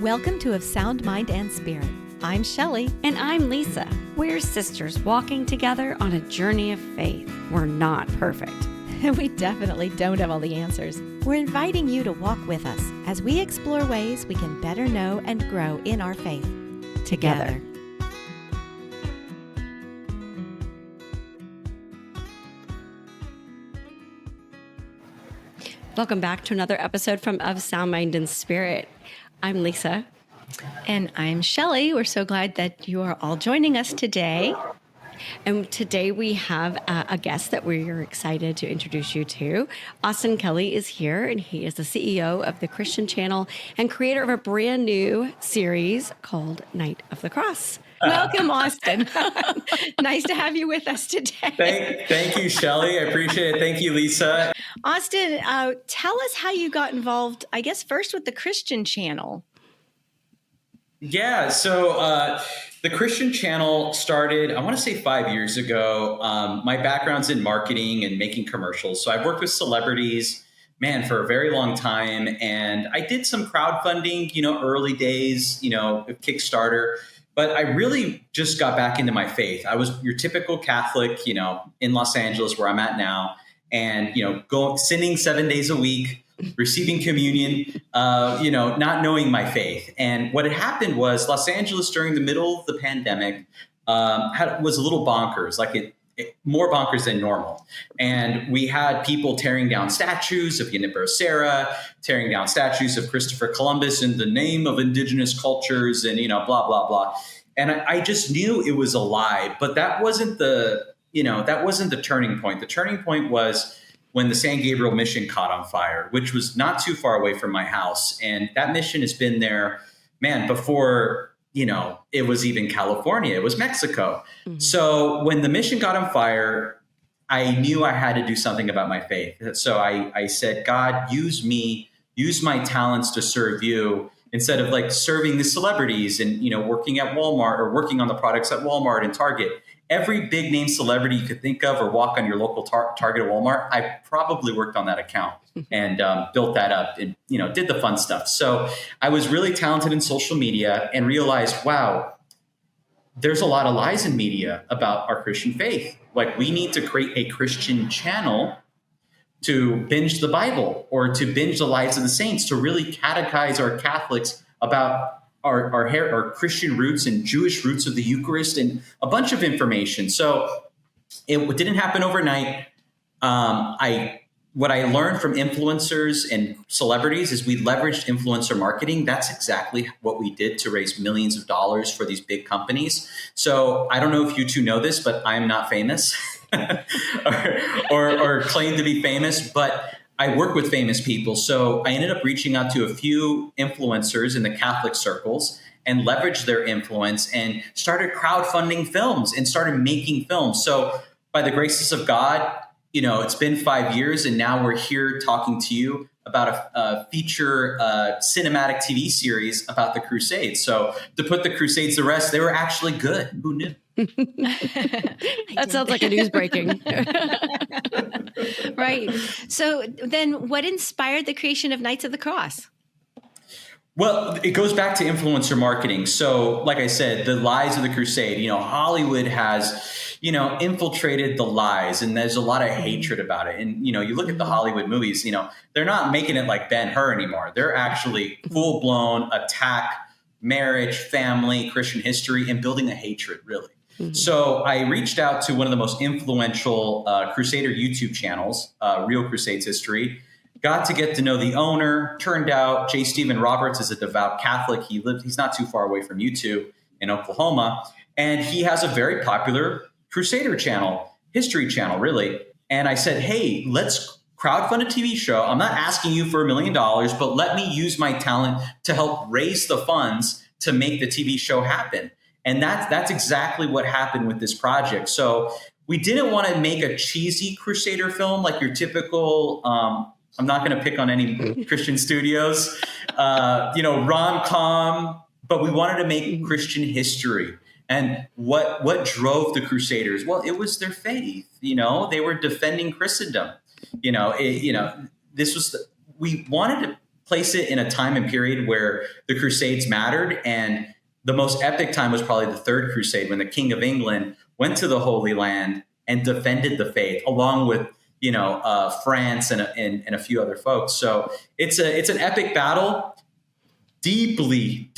Welcome to Of Sound Mind and Spirit. I'm Shelly. And I'm Lisa. We're sisters walking together on a journey of faith. We're not perfect. We definitely don't have all the answers. We're inviting you to walk with us as we explore ways we can better know and grow in our faith together. Welcome back to another episode from Of Sound Mind and Spirit. I'm Lisa. And I'm Shelly. We're so glad that you are all joining us today. And today we have a guest that we're excited to introduce you to. Austin Kelly is here, and he is the CEO of the Christian channel and creator of a brand new series called Night of the Cross. Welcome, Austin. Nice to have you with us today. Thank you, Shelly. I appreciate it. Thank you, Lisa. Austin, tell us how you got involved, I guess, first with the Christian channel. Yeah, so the Christian channel started, I want to say 5 years ago. My background's in marketing and making commercials. So I've worked with celebrities, for a very long time. And I did some crowdfunding, early days, Kickstarter. But I really just got back into my faith. I was your typical Catholic, in Los Angeles, where I'm at now. And, sinning 7 days a week, receiving communion, not knowing my faith. And what had happened was Los Angeles during the middle of the pandemic was a little bonkers, more bonkers than normal. And we had people tearing down statues of Junipero Serra, tearing down statues of Christopher Columbus in the name of indigenous cultures and, blah, blah, blah. And I just knew it was a lie, but that wasn't the turning point. The turning point was when the San Gabriel mission caught on fire, which was not too far away from my house. And that mission has been there, before, it was even California, it was Mexico. Mm-hmm. So when the mission got on fire, I knew I had to do something about my faith. So I said, God, use me, use my talents to serve you instead of serving the celebrities and, working at Walmart or working on the products at Walmart and Target. Every big name celebrity you could think of or walk on your local Target or Walmart, I probably worked on that account and built that up and, did the fun stuff. So I was really talented in social media and realized, wow, there's a lot of lies in media about our Christian faith. We need to create a Christian channel to binge the Bible or to binge the lives of the saints, to really catechize our Catholics about our Christian roots and Jewish roots of the Eucharist and a bunch of information. So it didn't happen overnight. What I learned from influencers and celebrities is we leveraged influencer marketing. That's exactly what we did to raise millions of dollars for these big companies. So I don't know if you two know this, but I'm not famous or claim to be famous, but I work with famous people. So I ended up reaching out to a few influencers in the Catholic circles and leveraged their influence and started crowdfunding films and started making films. So by the graces of God, it's been 5 years and now we're here talking to you about a feature cinematic TV series about the Crusades. So to put the Crusades to rest, they were actually good. Who knew? That sounds like a news breaking. Right. So then what inspired the creation of Knights of the Cross? Well, it goes back to influencer marketing. So like I said, the lies of the Crusade, Hollywood has, infiltrated the lies and there's a lot of hatred about it. And, you look at the Hollywood movies, they're not making it like Ben-Hur anymore. They're actually full blown attack, marriage, family, Christian history, and building a hatred, really. Mm-hmm. So I reached out to one of the most influential Crusader YouTube channels, Real Crusades History, got to get to know the owner. Turned out J. Stephen Roberts is a devout Catholic. He's not too far away from you two in Oklahoma. And he has a very popular Crusader channel, history channel, really. And I said, hey, let's crowdfund a TV show. I'm not asking you for $1 million, but let me use my talent to help raise the funds to make the TV show happen. And that's exactly what happened with this project. So we didn't want to make a cheesy Crusader film like your typical, I'm not going to pick on any Christian studios, rom-com, but we wanted to make Christian history. And what drove the Crusaders? Well, it was their faith. They were defending Christendom. We wanted to place it in a time and period where the Crusades mattered. And the most epic time was probably the Third Crusade, when the King of England went to the Holy Land and defended the faith, along with France and a few other folks. So it's an epic battle, deeply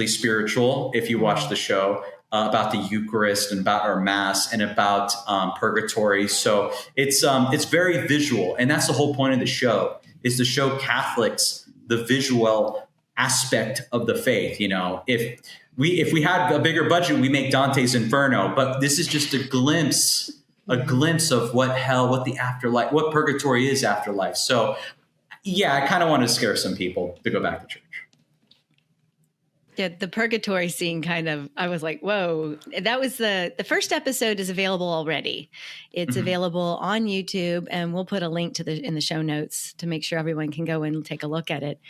spiritual. If you watch the show, about the Eucharist and about our Mass and about purgatory. So it's very visual, and that's the whole point of the show, is to show Catholics the visual aspect of the faith. If we had a bigger budget, we make Dante's Inferno, but this is just a glimpse of what hell, what the afterlife, what purgatory is afterlife. So yeah, I kind of wanted to scare some people to go back to church. Yeah, the purgatory scene I was like, whoa. That was the first episode is available already. It's available on YouTube, and we'll put a link in the show notes to make sure everyone can go and take a look at it.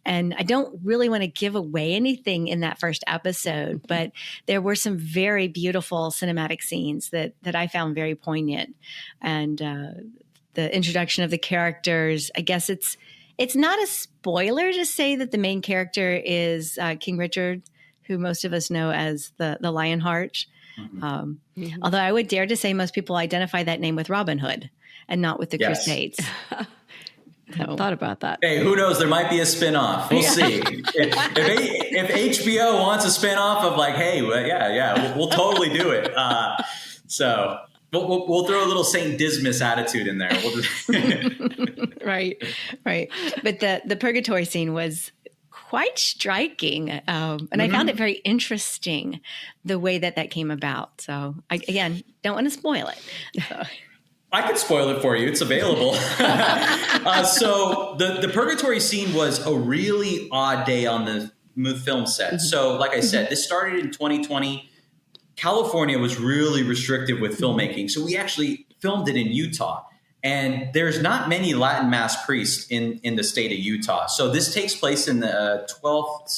And I don't really want to give away anything in that first episode, but there were some very beautiful cinematic scenes that I found very poignant. And the introduction of the characters, I guess it's not a spoiler to say that the main character is King Richard, who most of us know as the Lionheart. Although I would dare to say most people identify that name with Robin Hood and not with the Crusades. I thought about that. Hey, who knows? There might be a spinoff. We'll see. If HBO wants a spinoff of we'll totally do it. So we'll throw a little Saint Dismas attitude in there. Right. But the purgatory scene was quite striking. And I found it very interesting, the way that came about. So I, again, don't want to spoil it. So. I could spoil it for you. It's available. So the purgatory scene was a really odd day on the film set. So like I said, this started in 2020. California was really restrictive with filmmaking. So we actually filmed it in Utah. And there's not many Latin Mass priests in the state of Utah. So this takes place in the 13th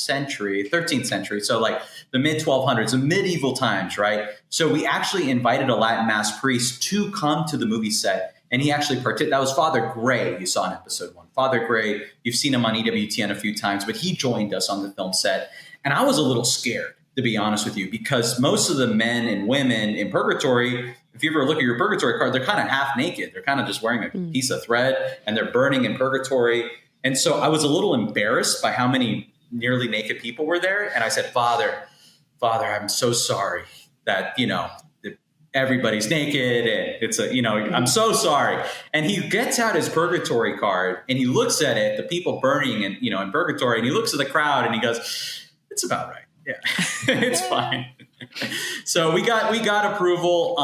century. So like the mid-1200s, the medieval times, right? So we actually invited a Latin Mass priest to come to the movie set. And he actually that was Father Gray, you saw in episode 1. Father Gray, you've seen him on EWTN a few times, but he joined us on the film set. And I was a little scared, to be honest with you, because most of the men and women in purgatory, if you ever look at your purgatory card, they're kind of half naked. They're kind of just wearing a piece of thread, and they're burning in purgatory. And so I was a little embarrassed by how many nearly naked people were there. And I said, Father, I'm so sorry that, everybody's naked, and I'm so sorry. And he gets out his purgatory card and he looks at it, the people burning in purgatory, and he looks at the crowd and he goes, it's about right. Yeah, it's fine. So we got approval.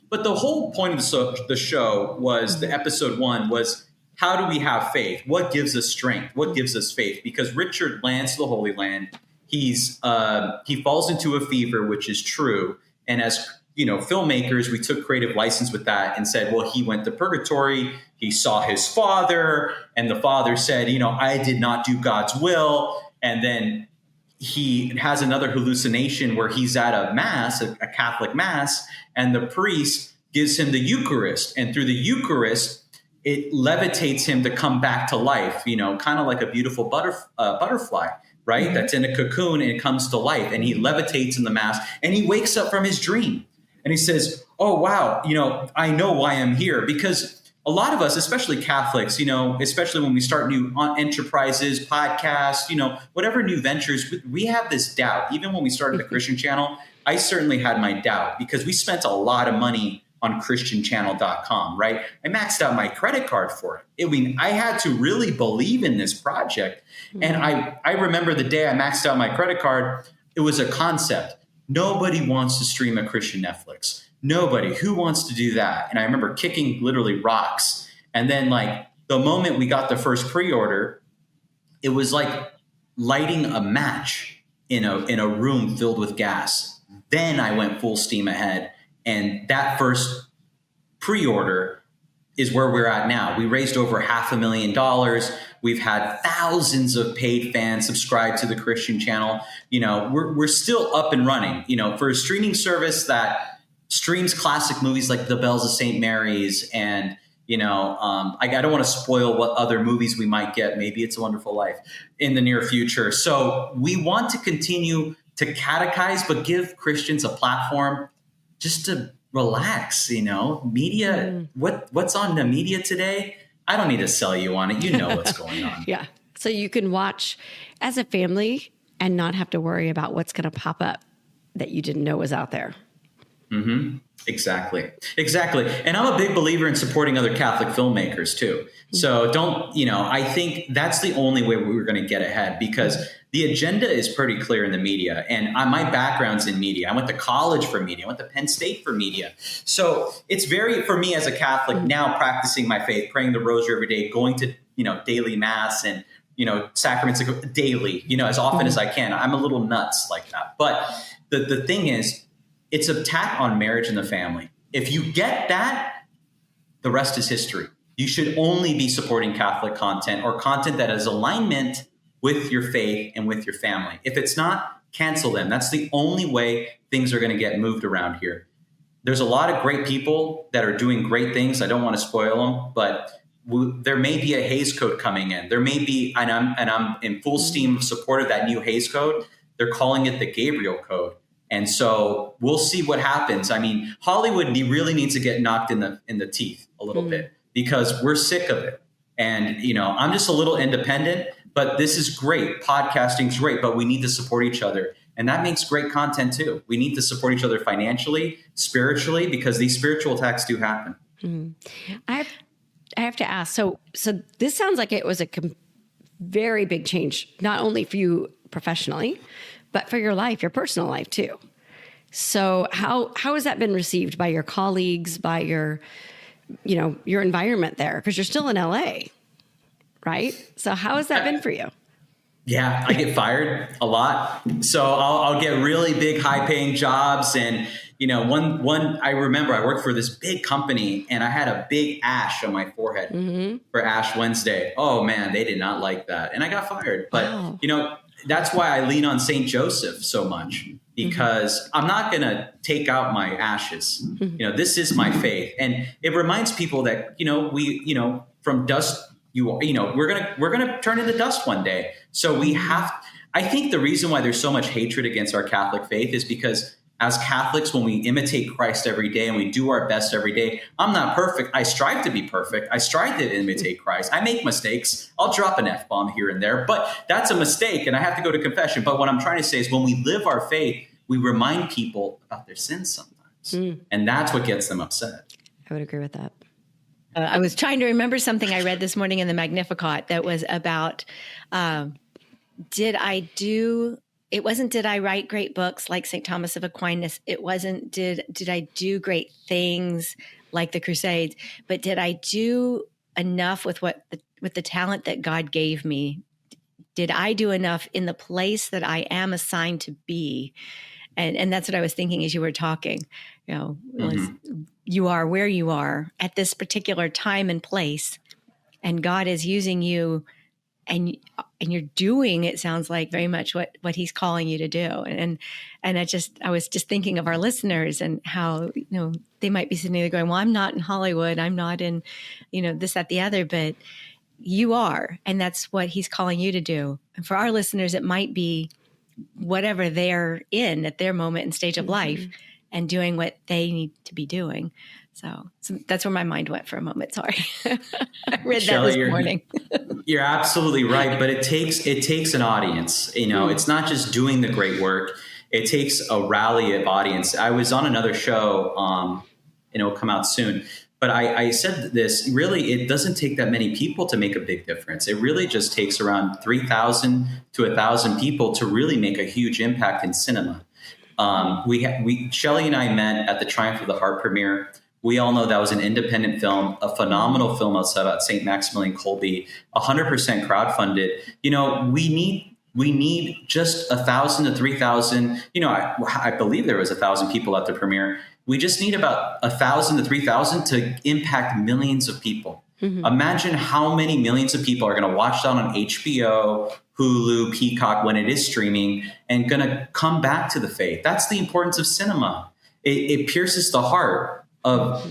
But the whole point of the show was, the episode 1 was, how do we have faith? What gives us strength? What gives us faith? Because Richard lands to the Holy Land. He falls into a fever, which is true. And as filmmakers, we took creative license with that and said, well, he went to purgatory. He saw his father, and the father said, I did not do God's will. And then he has another hallucination where he's at a mass, a Catholic mass, and the priest gives him the Eucharist. And through the Eucharist, it levitates him to come back to life, kind of like a beautiful butterfly, right? That's in a cocoon and it comes to life. And he levitates in the mass and he wakes up from his dream. And he says, oh, wow, I know why I'm here. Because a lot of us, especially Catholics, especially when we start new enterprises, podcasts, whatever new ventures, we have this doubt. Even when we started the Christian channel, I certainly had my doubt, because we spent a lot of money on christianchannel.com, right? I maxed out my credit card for it. I had to really believe in this project. And I remember the day I maxed out my credit card, it was a concept. Nobody wants to stream a Christian Netflix. Nobody. Who wants to do that? And I remember kicking literally rocks. And then the moment we got the first pre-order, it was like lighting a match in a room filled with gas. Then I went full steam ahead. And that first pre-order is where we're at now. We raised over $500,000. We've had thousands of paid fans subscribe to the Christian channel. We're still up and running, for a streaming service that streams classic movies like The Bells of St. Mary's and, I don't want to spoil what other movies we might get. Maybe It's a Wonderful Life in the near future. So we want to continue to catechize, but give Christians a platform just to relax. Media, what's on the media today? I don't need to sell you on it. You know what's going on. Yeah. So you can watch as a family and not have to worry about what's going to pop up that you didn't know was out there. Mm-hmm. Exactly. And I'm a big believer in supporting other Catholic filmmakers too. So I think that's the only way we're going to get ahead, because the agenda is pretty clear in the media. And my background's in media. I went to college for media. I went to Penn State for media. So it's for me as a Catholic now, practicing my faith, praying the rosary every day, going to, daily mass and, sacraments daily, as often as I can. I'm a little nuts like that. But the thing is, it's an attack on marriage and the family. If you get that, the rest is history. You should only be supporting Catholic content or content that is alignment with your faith and with your family. If it's not, cancel them. That's the only way things are going to get moved around here. There's a lot of great people that are doing great things. I don't want to spoil them, but there may be a Hays Code coming in. There may be, and I'm in full steam of support of that new Hays Code. They're calling it the Gabriel Code. And so we'll see what happens. I mean, Hollywood really needs to get knocked in the teeth a little bit, because we're sick of it. And, I'm just a little independent, but this is great. Podcasting's great, but we need to support each other. And that makes great content too. We need to support each other financially, spiritually, because these spiritual attacks do happen. I have to ask. So this sounds like it was a very big change, not only for you professionally, but for your life, your personal life too. So how has that been received by your colleagues, by your environment there? Because you're still in LA, right? So how has that been for you? Yeah, I get fired a lot. So I'll get really big, high-paying jobs. And, one I remember I worked for this big company and I had a big ash on my forehead for Ash Wednesday. Oh, man, they did not like that. And I got fired. But, that's why I lean on St. Joseph so much, because I'm not going to take out my ashes. This is my faith. And it reminds people that, from dust, we're going to turn into dust one day. So I think the reason why there's so much hatred against our Catholic faith is because as Catholics, when we imitate Christ every day and we do our best every day, I'm not perfect. I strive to be perfect. I strive to imitate Christ. I make mistakes. I'll drop an F-bomb here and there, but that's a mistake and I have to go to confession. But what I'm trying to say is when we live our faith, we remind people about their sins sometimes. And that's what gets them upset. I would agree with that. I was trying to remember something I read this morning in the Magnificat that was about, it wasn't, did I write great books like St. Thomas of Aquinas? It wasn't, did I do great things like the Crusades? But did I do enough with the talent that God gave me? Did I do enough in the place that I am assigned to be? And that's what I was thinking as you were talking. You are where you are at this particular time and place, and God is using you. And you're doing, it sounds like, very much what he's calling you to do. And I was just thinking of our listeners and how, they might be sitting there going, well, I'm not in Hollywood. I'm not in, this, that, the other, but you are. And that's what he's calling you to do. And for our listeners, it might be whatever they're in at their moment and stage of life and doing what they need to be doing. So that's where my mind went for a moment. Sorry. I read Shelly, that this morning. You're absolutely right. But it takes an audience. It's not just doing the great work. It takes a rally of audience. I was on another show, and it'll come out soon. But I said this, really, it doesn't take that many people to make a big difference. It really just takes around 3,000 to 1,000 people to really make a huge impact in cinema. Shelly and I met at the Triumph of the Heart premiere. We all know that was an independent film, a phenomenal film about St. Maximilian Kolbe, 100% crowdfunded. We need just 1,000 to 3,000. I believe there was 1,000 people at the premiere. We just need about 1,000 to 3,000 to impact millions of people. Imagine how many millions of people are going to watch that on HBO, Hulu, Peacock when it is streaming, and going to come back to the faith. That's the importance of cinema. It pierces the heart of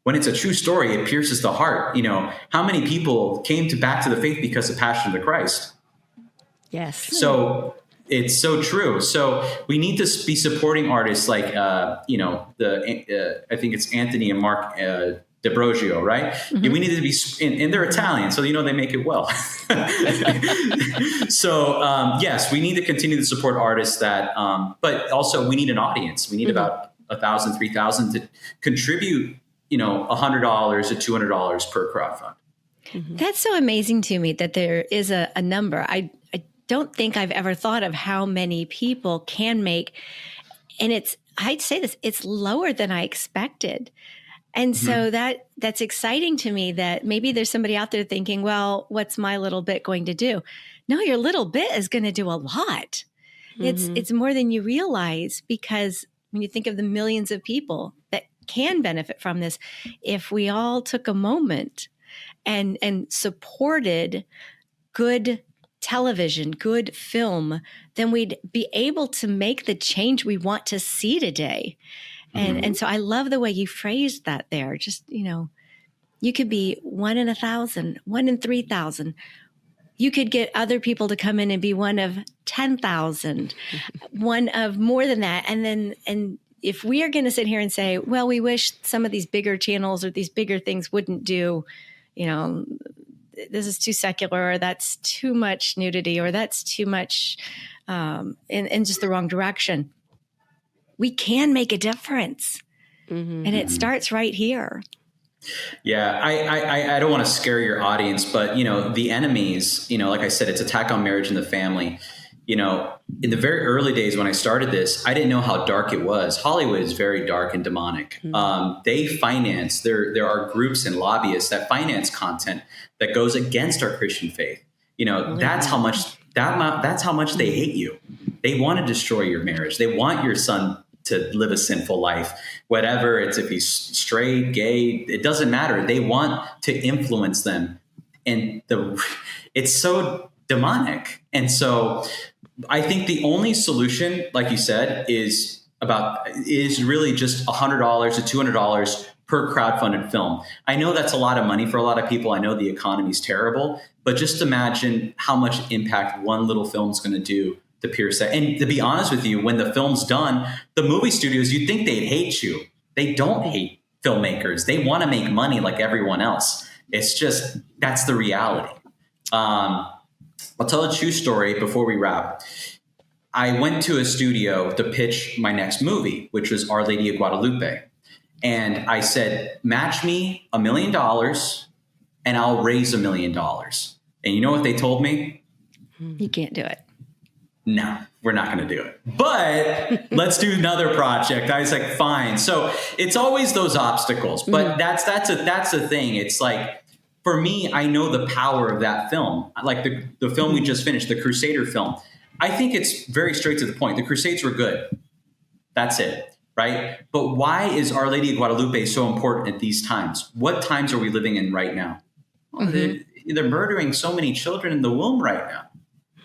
when it's a true story, it pierces the heart. You know, how many people came back to the faith because of Passion of the Christ? Yes. So it's so true. So we need to be supporting artists like, I think it's Anthony and Mark D'Ambrosio, right? Mm-hmm. We need to be, and they're Italian, so they make it well. So yes, we need to continue to support artists that, but also we need an audience. We need about 1,000, 3,000 to contribute, $100 to $200 per crowdfund. Mm-hmm. That's so amazing to me that there is a number. I don't think I've ever thought of how many people can make, and I'd say this, it's lower than I expected. And so that's exciting to me that maybe there's somebody out there thinking, well, what's my little bit going to do? No, your little bit is going to do a lot. It's more than you realize, because when you think of the millions of people that can benefit from this, if we all took a moment and supported good television, good film, then we'd be able to make the change we want to see today. And so I love the way you phrased that there. Just, you could be 1 in 1,000, 1 in 3,000. You could get other people to come in and be 1 of 10,000, 1 of more than that. And if we are going to sit here and say, well, we wish some of these bigger channels or these bigger things wouldn't do, this is too secular, or that's too much nudity, or that's too much in just the wrong direction. We can make a difference. And it starts right here. Yeah, I don't want to scare your audience, but, the enemies, like I said, it's attack on marriage and the family. In the very early days when I started this, I didn't know how dark it was. Hollywood is very dark and demonic. They finance, there are groups and lobbyists that finance content that goes against our Christian faith. That's how much they hate you. They want to destroy your marriage. They want your son to live a sinful life, whatever it's, if he's straight, gay, it doesn't matter. They want to influence them. And it's so demonic. And so I think the only solution, like you said, is really just $100 to $200 per crowdfunded film. I know that's a lot of money for a lot of people. I know the economy's terrible, but just imagine how much impact one little film is going to do to pierce that. And to be honest with you, when the film's done, the movie studios, you'd think they'd hate you. They don't hate filmmakers. They want to make money like everyone else. It's just, that's the reality. I'll tell a true story before we wrap. I went to a studio to pitch my next movie, which was Our Lady of Guadalupe. And I said, match me $1 million and I'll raise $1 million. And you know what they told me? You can't do it. No, we're not going to do it. But let's do another project. I was like, fine. So it's always those obstacles. But that's the thing. It's like, for me, I know the power of that film. Like the film we just finished, the Crusader film. I think it's very straight to the point. The Crusades were good. That's it, right? But why is Our Lady of Guadalupe so important at these times? What times are we living in right now? They're murdering so many children in the womb right now,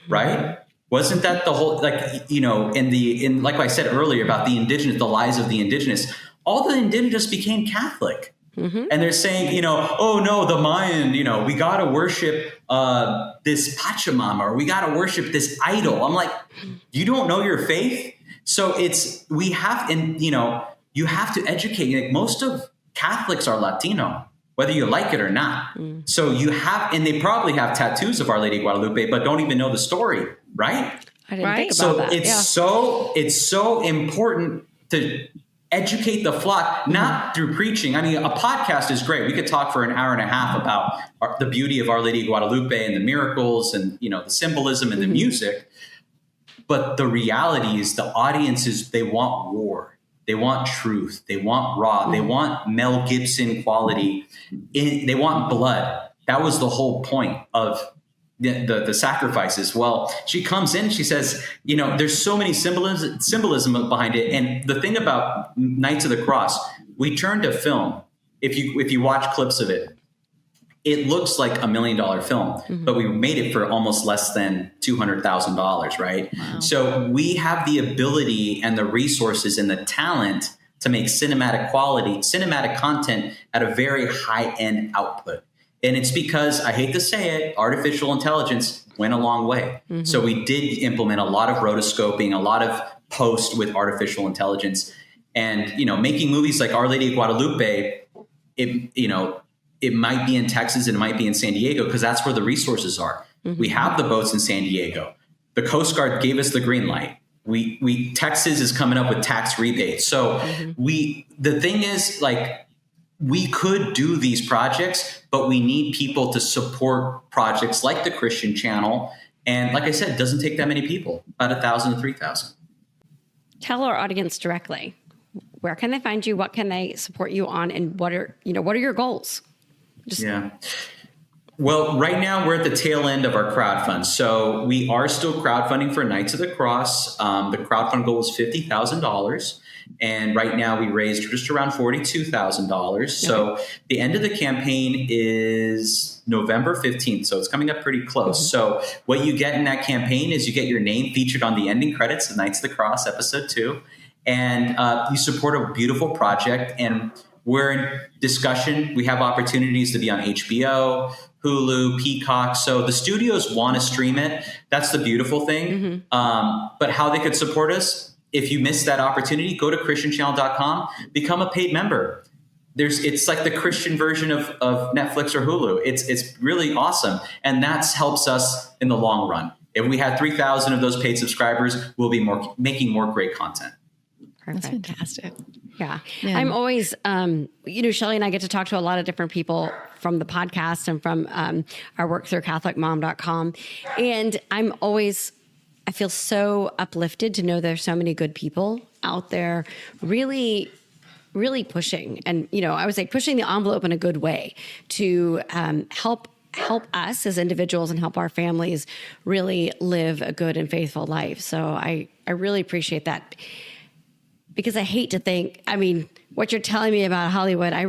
right? Wasn't that the whole, like I said earlier about the indigenous, the lies of the indigenous, all the indigenous became Catholic. And they're saying, oh no, the Mayan, we got to worship this Pachamama, or we got to worship this idol. I'm like, you don't know your faith? So you have to educate. Like, most of Catholics are Latino, whether you like it or not. So and they probably have tattoos of Our Lady of Guadalupe, but don't even know the story, right? I didn't think about that. It's so important to educate the flock, not through preaching. I mean, a podcast is great. We could talk for an hour and a half about the beauty of Our Lady of Guadalupe and the miracles and, the symbolism and the music. But the reality is the audiences, they want war. They want truth. They want raw. They want Mel Gibson quality. They want blood. That was the whole point of the sacrifices. Well, she comes in, she says, there's so many symbolism behind it. And the thing about Knights of the Cross, we turned to film. If you watch clips of it, it looks like $1 million film, but we made it for almost less than $200,000, right? Wow. So we have the ability and the resources and the talent to make cinematic content at a very high end output. And it's because, I hate to say it, artificial intelligence went a long way. Mm-hmm. So we did implement a lot of rotoscoping, a lot of post with artificial intelligence. And, making movies like Our Lady of Guadalupe, it might be in Texas and it might be in San Diego because that's where the resources are. Mm-hmm. We have the boats in San Diego. The Coast Guard gave us the green light. Texas is coming up with tax rebates. So the thing is, like, we could do these projects, but we need people to support projects like the Christian Channel. And like I said, it doesn't take that many people, about 1,000 to 3,000. Tell our audience directly, where can they find you? What can they support you on? And what are your goals? Well, right now we're at the tail end of our crowdfund. So we are still crowdfunding for Knights of the Cross. The crowdfund goal is $50,000. And right now we raised just around $42,000. Okay. So the end of the campaign is November 15th. So it's coming up pretty close. Mm-hmm. So what you get in that campaign is you get your name featured on the ending credits of Knights of the Cross episode 2. And you support a beautiful project. And we're in discussion. We have opportunities to be on HBO, Hulu, Peacock. So the studios want to stream it. That's the beautiful thing. Mm-hmm. But how they could support us, if you missed that opportunity, go to christianchannel.com, become a paid member. It's like the Christian version of Netflix or Hulu. It's really awesome. And that helps us in the long run. If we had 3,000 of those paid subscribers, we'll be making more great content. Perfect. That's fantastic. Yeah. I'm always, Shelly and I get to talk to a lot of different people from the podcast and from our work through CatholicMom.com. And I feel so uplifted to know there's so many good people out there really, really pushing. And, I would say pushing the envelope in a good way to help us as individuals and help our families really live a good and faithful life. So I really appreciate that. Because I hate to think, what you're telling me about Hollywood, I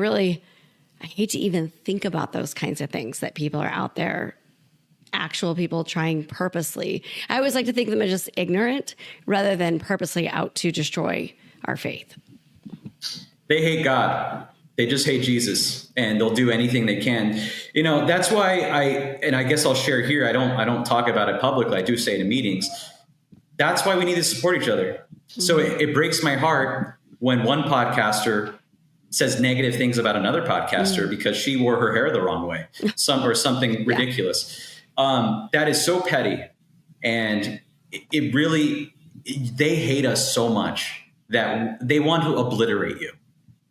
hate to even think about those kinds of things that people are out there, actual people trying purposely. I always like to think of them as just ignorant rather than purposely out to destroy our faith. They hate God. They just hate Jesus, and they'll do anything they can. That's why I guess I'll share here. I don't talk about it publicly. I do say it in meetings. That's why we need to support each other. So it breaks my heart when one podcaster says negative things about another podcaster because she wore her hair the wrong way, something ridiculous. That is so petty. And it really, they hate us so much that they want to obliterate you.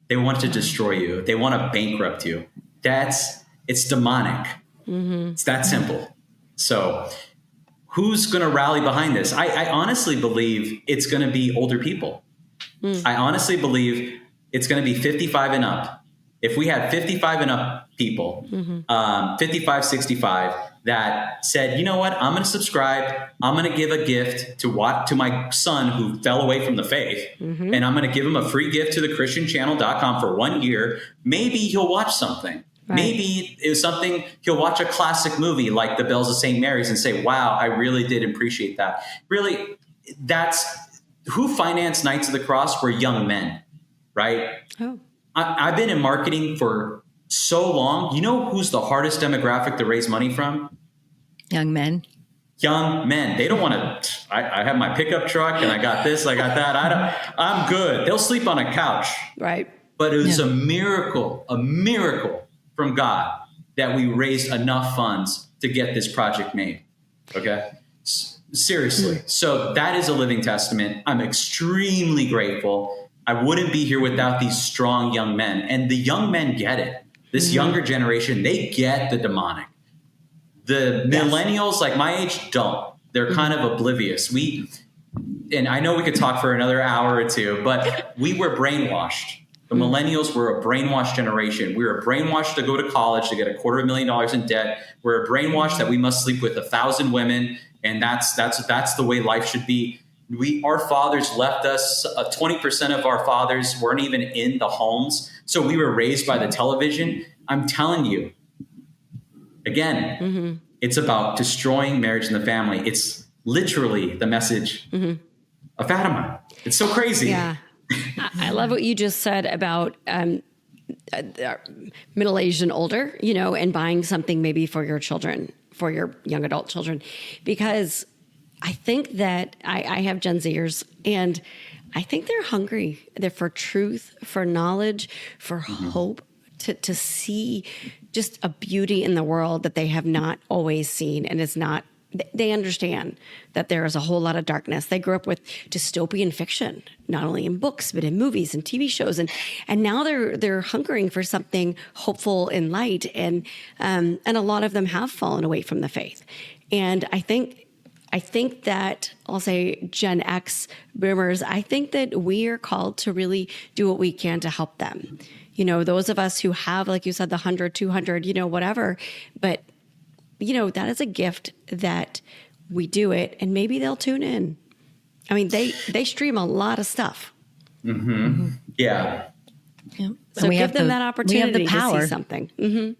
They want to destroy you. They want to bankrupt you. It's demonic. Mm-hmm. It's that simple. So who's going to rally behind this? I honestly believe it's going to be older people. I honestly believe it's going to be 55 and up. If we had 55 and up people, 55, 65, that said, you know what, I'm going to subscribe. I'm going to give a gift to my son who fell away from the faith. Mm-hmm. And I'm going to give him a free gift to the christianchannel.com for 1 year. Maybe he'll watch something. Right. Maybe it was something he'll watch a classic movie like The Bells of St. Mary's and say, wow, I really did appreciate that. Really, that's who financed Knights of the Cross were young men, right? Oh. I've been in marketing for so long. You know who's the hardest demographic to raise money from? Young men. Young men. They don't want to, I have my pickup truck and I got this, I got that. I'm good. They'll sleep on a couch. Right. But it was a miracle from God that we raised enough funds to get this project made. Okay. Seriously. So that is a living testament. I'm extremely grateful. I wouldn't be here without these strong young men, and the young men get it. This younger generation, they get the demonic. The millennials, like my age, don't. They're kind of oblivious. And I know we could talk for another hour or two, but we were brainwashed. The millennials were a brainwashed generation. We were brainwashed to go to college to get $250,000 in debt. We're brainwashed that we must sleep with 1,000 women, and that's the way life should be. Our fathers left us. 20% of our fathers weren't even in the homes, so we were raised by the television. I'm telling you, again, it's about destroying marriage and the family. It's literally the message of Fatima. It's so crazy. Yeah. I love what you just said about middle-aged and older, and buying something maybe for your children, for your young adult children, because I think that I have Gen Zers, and I think they're hungry. They're for truth, for knowledge, for hope, to see just a beauty in the world that they have not always seen, and it's not. They understand that there is a whole lot of darkness. They grew up with dystopian fiction, not only in books, but in movies and TV shows. And now they're hungering for something hopeful and light. And a lot of them have fallen away from the faith. And I think that, I'll say Gen X boomers, I think that we are called to really do what we can to help them. Those of us who have, like you said, the 100, 200, whatever, but that is a gift that we do it, and maybe they'll tune in. I mean, they stream a lot of stuff. Mm-hmm. Yeah. So give them that opportunity to see something. Mm-hmm.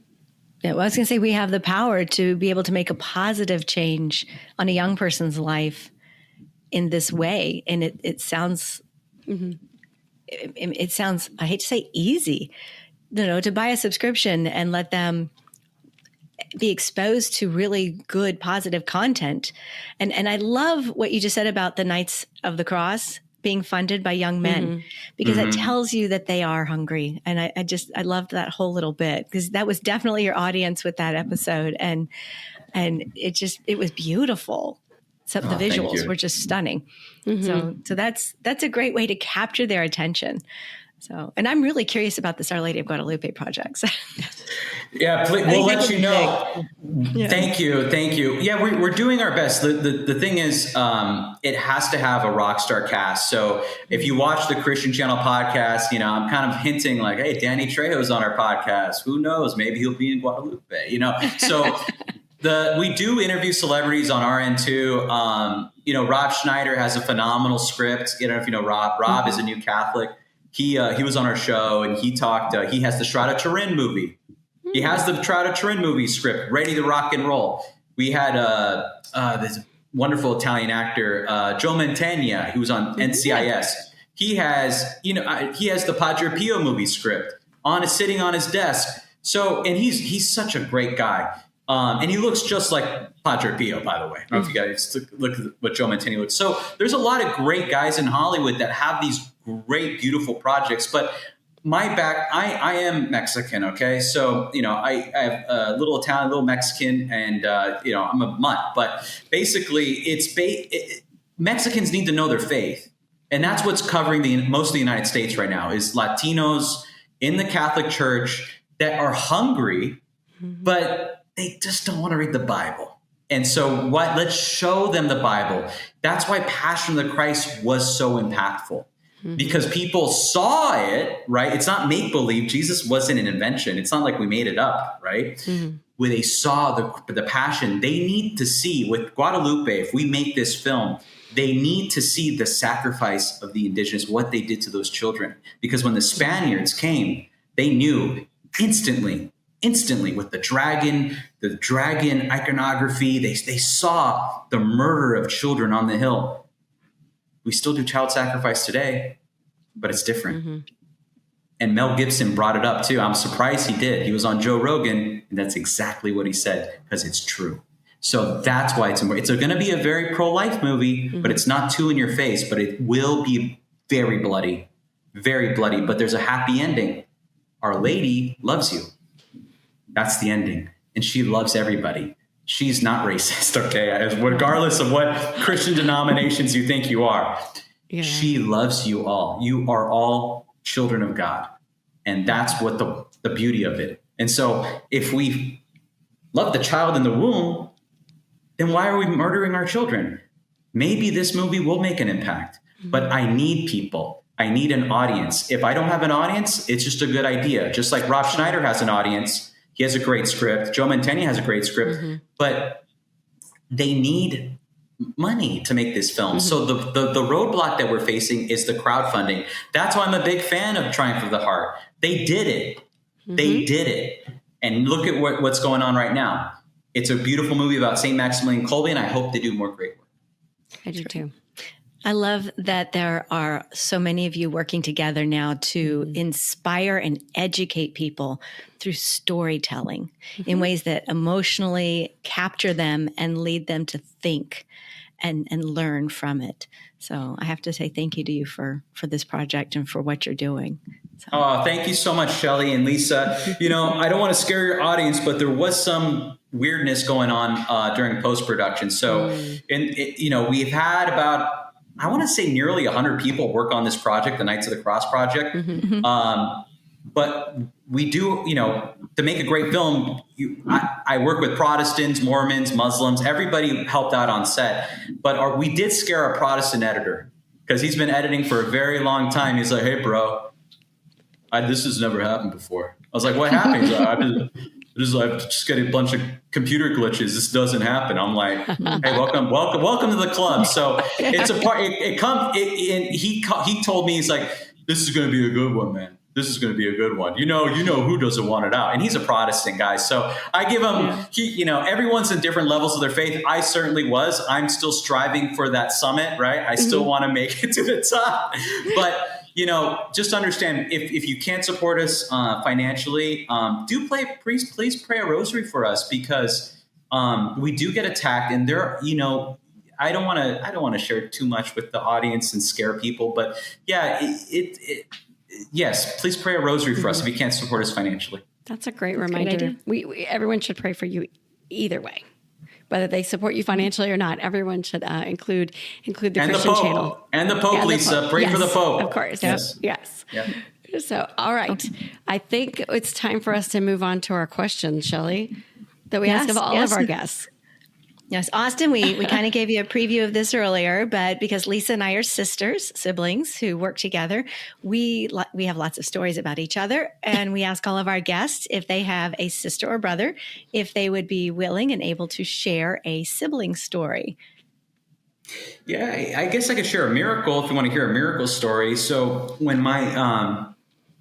Yeah, well, I was going to say we have the power to be able to make a positive change on a young person's life in this way, and it sounds, it sounds. I hate to say easy, to buy a subscription and let them be exposed to really good, positive content. And I love what you just said about the Knights of the Cross being funded by young men, because that tells you that they are hungry. And I loved that whole little bit, because that was definitely your audience with that episode. And it was beautiful. So the visuals were just stunning. So that's a great way to capture their attention. So, and I'm really curious about this Our Lady of Guadalupe projects. Yeah, we'll let you know. Yeah. Thank you. Yeah, we're doing our best. The thing is, it has to have a rock star cast. So if you watch the Christian Channel podcast, I'm kind of hinting like, hey, Danny Trejo's on our podcast. Who knows? Maybe he'll be in Guadalupe. So we do interview celebrities on our end too. Rob Schneider has a phenomenal script. I don't know if you know Rob. Rob is a new Catholic. He was on our show, and he talked. He has the Shroud of Turin movie. He has the Shroud of Turin movie script ready to rock and roll. We had this wonderful Italian actor, Joe Mantegna, who was on NCIS. He has the Padre Pio movie script sitting on his desk. So, and he's such a great guy. And he looks just like Padre Pio, by the way. I don't know if you guys look at what Joe Mantegna looks. So there's a lot of great guys in Hollywood that have these great, beautiful projects. But I am Mexican, okay? So, I have a little Italian, a little Mexican, and, I'm a mutt. But basically, Mexicans need to know their faith. And that's what's covering most of the United States right now, is Latinos in the Catholic Church that are hungry, but they just don't want to read the Bible. And so let's show them the Bible. That's why Passion of the Christ was so impactful, because people saw it, right? It's not make-believe. Jesus wasn't an invention. It's not like we made it up, right? Where they saw the passion, they need to see with Guadalupe, if we make this film, they need to see the sacrifice of the indigenous, what they did to those children. Because when the Spaniards came, they knew instantly with the dragon iconography, they saw the murder of children on the hill. We still do child sacrifice today, but it's different. And Mel Gibson brought it up too. I'm surprised he did. He was on Joe Rogan, and that's exactly what he said, because it's true. So that's why it's important. It's going to be a very pro-life movie, but it's not too in your face, but it will be very bloody, but there's a happy ending. Our Lady loves you. That's the ending. And she loves everybody. She's not racist, okay? Regardless of what Christian denominations you think you are. Yeah. She loves you all. You are all children of God. And that's what the beauty of it. And so if we love the child in the womb, then why are we murdering our children? Maybe this movie will make an impact. But I need people. I need an audience. If I don't have an audience, it's just a good idea. Just like Rob Schneider has an audience. He has a great script. Joe Mantegna has a great script, but they need money to make this film. So the roadblock that we're facing is the crowdfunding. That's why I'm a big fan of Triumph of the Heart. They did it. They did it. And look at what's going on right now. It's a beautiful movie about St. Maximilian Kolbe, and I hope they do more great work. I do too. I love that there are so many of you working together now to inspire and educate people through storytelling in ways that emotionally capture them and lead them to think and learn from it. So I have to say thank you to you for this project and for what you're doing. So. Oh, thank you so much, Shelly and Lisa. I don't want to scare your audience, but there was some weirdness going on during post-production. So, we've had about, I want to say nearly 100 people work on this project, the Knights of the Cross project. But we do, to make a great film, I work with Protestants, Mormons, Muslims, everybody helped out on set. But we did scare a Protestant editor because he's been editing for a very long time. He's like, hey, bro, this has never happened before. I was like, what happened? I've just got a bunch of computer glitches. This doesn't happen. I'm like, hey, welcome to the club. So it's a part. He told me, he's like, this is going to be a good one, man. This is going to be a good one. You know who doesn't want it out, and he's a Protestant guy. So I give him. Everyone's in different levels of their faith. I certainly was. I'm still striving for that summit, right? I still want to make it to the top, but. Just understand if you can't support us financially, please pray a rosary for us because we do get attacked, and I don't want to share too much with the audience and scare people, but yes, please pray a rosary for us if you can't support us financially. That's a great reminder. Everyone should pray for you either way. Whether they support you financially or not, everyone should include the Christian channel. And the Pope, Lisa. Pray for the Pope. Of course. Yes. Yep. So, all right. Okay. I think it's time for us to move on to our questions, Shelly, that we ask of all of our guests. Yes, Austin, we kind of gave you a preview of this earlier, but because Lisa and I are siblings who work together, we have lots of stories about each other, and we ask all of our guests if they have a sister or brother, if they would be willing and able to share a sibling story. Yeah, I guess I could share a miracle if you want to hear a miracle story. So when I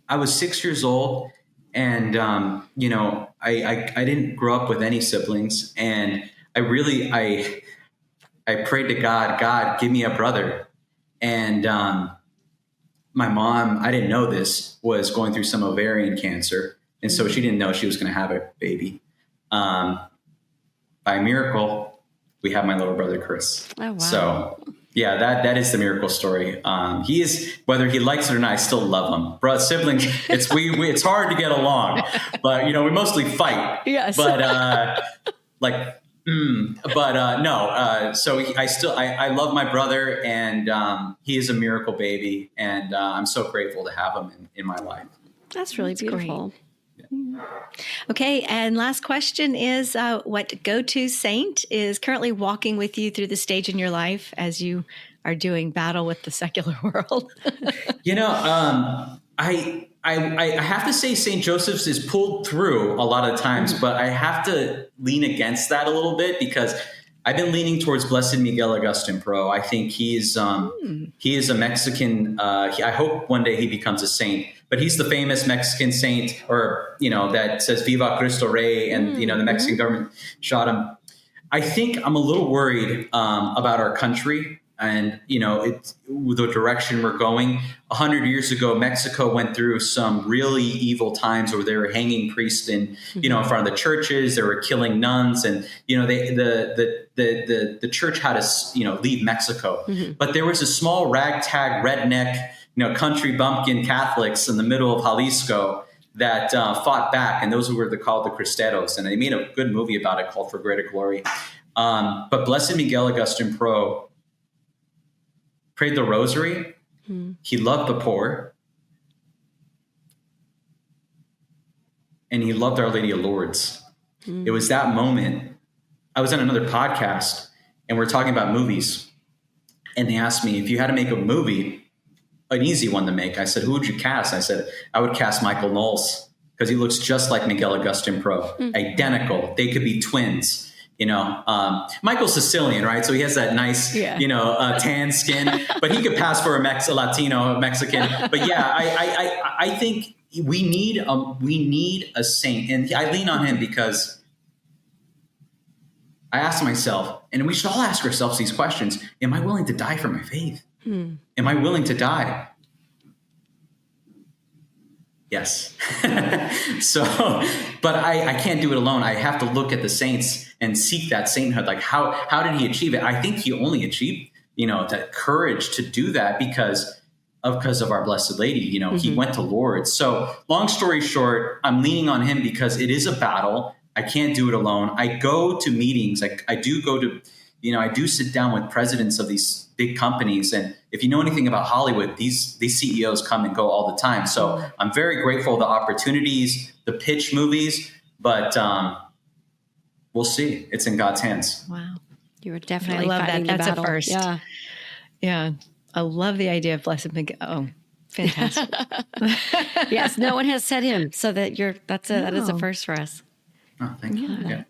was 6 years old, and I didn't grow up with any siblings, and I prayed to God, give me a brother. And my mom, I didn't know this, was going through some ovarian cancer. And so she didn't know she was going to have a baby. By miracle, we have my little brother, Chris. Oh, wow. So yeah, that is the miracle story. He is, whether he likes it or not, I still love him. Bro, siblings, it's hard to get along, but we mostly fight. Yes. But so I love my brother, and he is a miracle baby, and I'm so grateful to have him in my life. That's really beautiful. Yeah. Okay, and last question is, what go-to saint is currently walking with you through the stage in your life as you are doing battle with the secular world? I have to say St. Joseph's is pulled through a lot of times, but I have to lean against that a little bit because I've been leaning towards Blessed Miguel Agustin Pro. I think he is a Mexican. I hope one day he becomes a saint, but he's the famous Mexican saint, or that says "Viva Cristo Rey," and the Mexican government shot him. I think I'm a little worried about our country. And, it's the direction we're going. 100 years ago, Mexico went through some really evil times where they were hanging priests in front of the churches. They were killing nuns, and the church had to leave Mexico. Mm-hmm. But there was a small ragtag redneck country bumpkin Catholics in the middle of Jalisco that fought back, and those were called the Cristeros. And they made a good movie about it called For Greater Glory. But Blessed Miguel Agustin Pro prayed the rosary. He loved the poor. And he loved Our Lady of Lourdes. It was that moment. I was on another podcast, and we're talking about movies. And they asked me, if you had to make a movie, an easy one to make, I said, who would you cast? I said, I would cast Michael Knowles, because he looks just like Miguel Agustin Pro. Identical. They could be twins. Michael's Sicilian, right? So he has that nice, tan skin, but he could pass for a Latino, Mexican. But yeah, I think we need a saint, and I lean on him because I asked myself, and we should all ask ourselves these questions: am I willing to die for my faith? Am I willing to die? Yes. So, but I can't do it alone. I have to look at the saints and seek that sainthood. Like how did he achieve it? I think he only achieved, that courage to do that because of our Blessed Lady. He went to Lourdes. So long story short, I'm leaning on him because it is a battle. I can't do it alone. I go to meetings. I do go to, I do sit down with presidents of these big companies. And if you know anything about Hollywood, these CEOs come and go all the time. So I'm very grateful for the opportunities, the pitch movies, but we'll see. It's in God's hands. Wow. You were definitely I love fighting that. That's the battle. a first. Yeah. Yeah. I love the idea of Blessed Miguel. Oh, fantastic. Yes. No one has said him. So that is a first for us. Oh, thank you. Okay.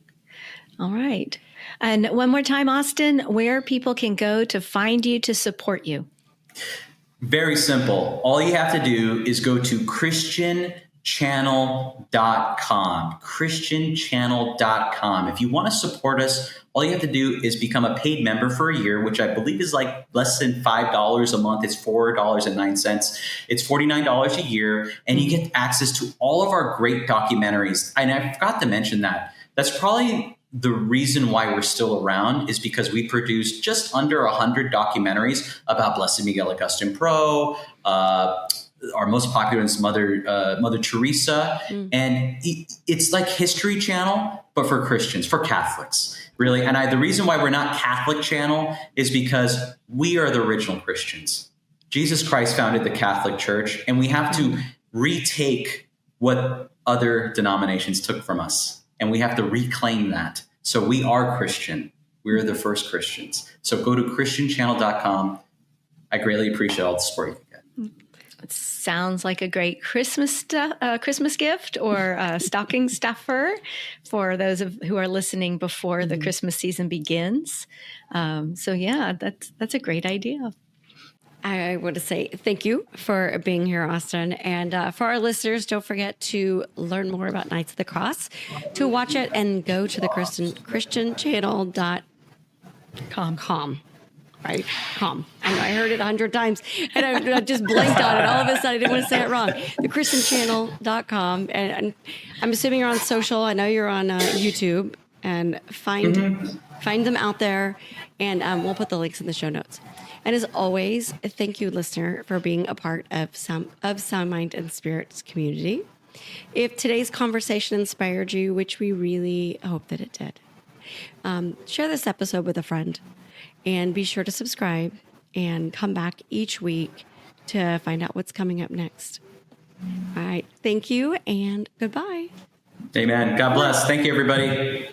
All right. And one more time, Austin, where people can go to find you, to support you. Very simple. All you have to do is go to christianchannel.com. christianchannel.com. If you want to support us, all you have to do is become a paid member for a year, which I believe is like less than $5 a month. It's $4.09. It's $49 a year, and you get access to all of our great documentaries. And I forgot to mention that. That's probably the reason why we're still around, is because we produce just under 100 documentaries about Blessed Miguel Augustine Pro, our most popular is Mother Teresa. And it's like History Channel, but for Christians, for Catholics, really. And the reason why we're not Catholic Channel is because we are the original Christians. Jesus Christ founded the Catholic Church, and we have to retake what other denominations took from us. And we have to reclaim that. So we are Christian. We're the first Christians. So go to christianchannel.com. I greatly appreciate all the support you can get. It sounds like a great Christmas gift or a stocking stuffer for those who are listening before the Christmas season begins. So yeah, that's a great idea. I want to say thank you for being here, Austin. And for our listeners, don't forget to learn more about Knights of the Cross, to watch it, and go to the christianchannel.com. Right? Com. I know I heard it 100 times and I just blanked on it. All of a sudden, I didn't want to say it wrong. The christianchannel.com. And I'm assuming you're on social. I know you're on YouTube. And find them out there. And we'll put the links in the show notes. And as always, thank you, listener, for being a part of Sound Mind and Spirit's community. If today's conversation inspired you, which we really hope that it did, share this episode with a friend, and be sure to subscribe and come back each week to find out what's coming up next. All right. Thank you and goodbye. Amen. God bless. Thank you, everybody.